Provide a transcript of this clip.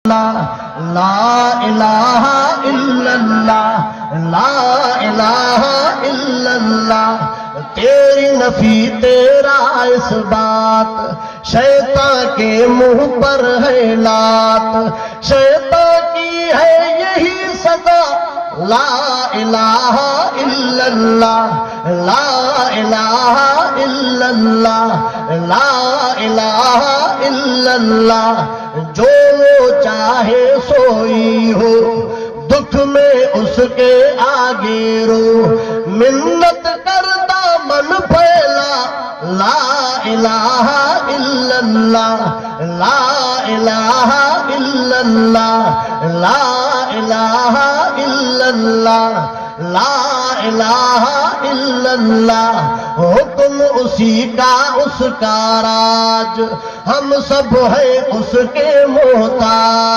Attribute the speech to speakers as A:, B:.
A: لا الہ الا اللہ لا الہ الا اللہ تیری نفی تیرا اس بات شیطان کے منہ پر ہے لات شیطان کی ہے یہی سزا لا الہ الا اللہ لا الہ الا اللہ لا الہ الا اللہ جو چاہے سوئی ہو دکھ میں اس کے آگے رو منت کردہ من پھیلا لا الہ الا اللہ لا الہ الا اللہ لا الہ الا اللہ لا الہ الا اللہ حکم اسی کا اس کا راج ہم سب ہیں اس کے محتاج